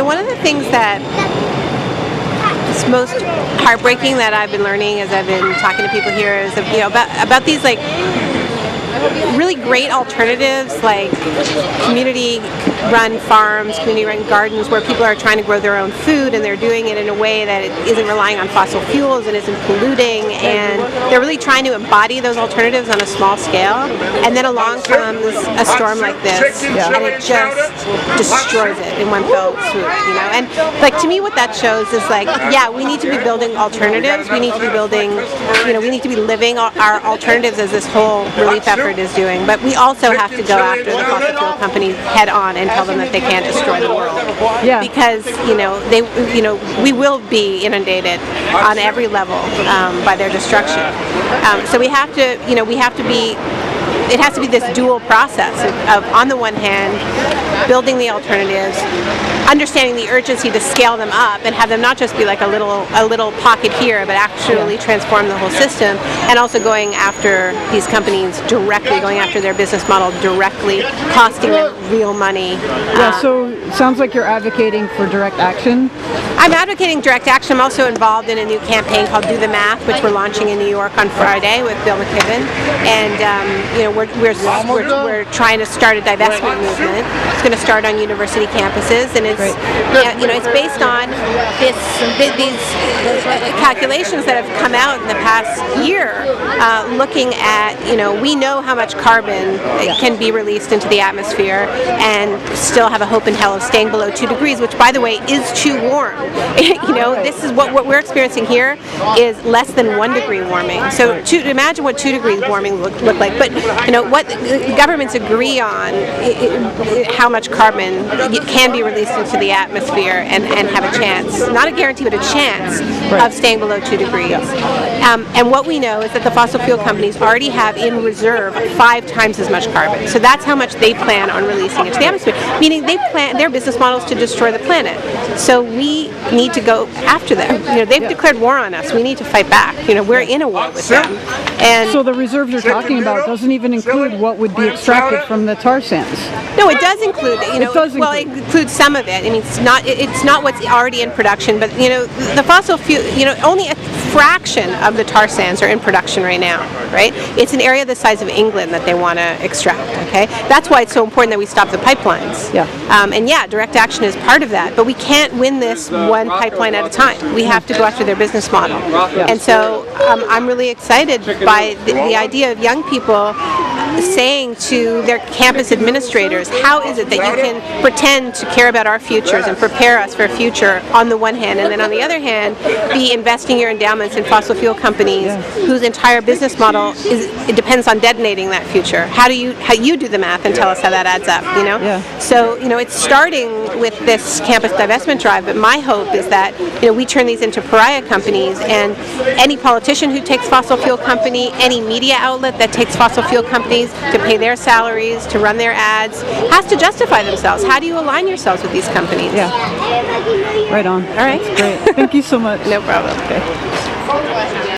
One of the things that is most heartbreaking that I've been learning as I've been talking to people here is about these like really great alternatives like community-run farms, community-run gardens where people are trying to grow their own food and they're doing it in a way that it isn't relying on fossil fuels and isn't polluting, and they're really trying to embody those alternatives on a small scale. And then along comes a storm like this, and it just destroys it in one fell swoop. And like to me, what that shows is like, yeah, we need to be building alternatives. We need to be building, we need to be living our alternatives as this whole relief effort is doing, but we also have to go after the fossil fuel companies head on and tell them that they can't destroy the world. Yeah. Because we will be inundated on every level by their destruction. So we have to be. It has to be this dual process of on the one hand, building the alternatives, understanding the urgency to scale them up and have them not just be like a little pocket here, but actually transform the whole system, and also going after these companies directly, going after their business model directly, costing them real money. So it sounds like you're advocating for direct action. I'm advocating direct action. I'm also involved in a new campaign called Do the Math, which we're launching in New York on Friday with Bill McKibben, and we're trying to start a divestment movement. It's going to start on university campuses, and it's it's based on these calculations that have come out in the past year, looking at we know how much carbon can be released into the atmosphere and still have a hope in hell of staying below 2 degrees, which by the way is too warm. This is what we're experiencing here is less than 1 degree warming. So imagine what 2 degrees warming look like. But what governments agree on how much carbon can be released into the atmosphere and have a chance, not a guarantee, but a chance of staying below 2 degrees. And what we know is that the fossil fuel companies already have in reserve 5 times as much carbon. So that's how much they plan on releasing into the atmosphere, meaning they plan their business models to destroy the planet. So we need to go after them. They've declared war on us. We need to fight back. We're in a war with them. And so the reserves you're talking about doesn't even include what would be extracted from the tar sands. No, it does include. It includes some of it. I mean, it's not what's already in production, but the fossil fuel. Only a fraction of the tar sands are in production right now. Right? It's an area the size of England that they want to extract. Okay, that's why it's so important that we stop the pipelines. Yeah. Direct action is part of that. But we can't win this one pipeline at a time. We have to go after their business model. And so I'm really excited by the idea of young people saying to their campus administrators, how is it that you can pretend to care about our futures and prepare us for a future on the one hand, and then on the other hand, be investing your endowments in fossil fuel companies whose entire business model depends on detonating that future. How you do the math and tell us how that adds up, So, it's starting with this campus divestment drive, but my hope is that, we turn these into pariah companies, and any politician who takes fossil fuel company, any media outlet that takes fossil fuel companies to pay their salaries, to run their ads, has to justify themselves. How do you align yourselves with these companies? Yeah. Right on. All right. That's great. Thank you so much. No problem. Okay.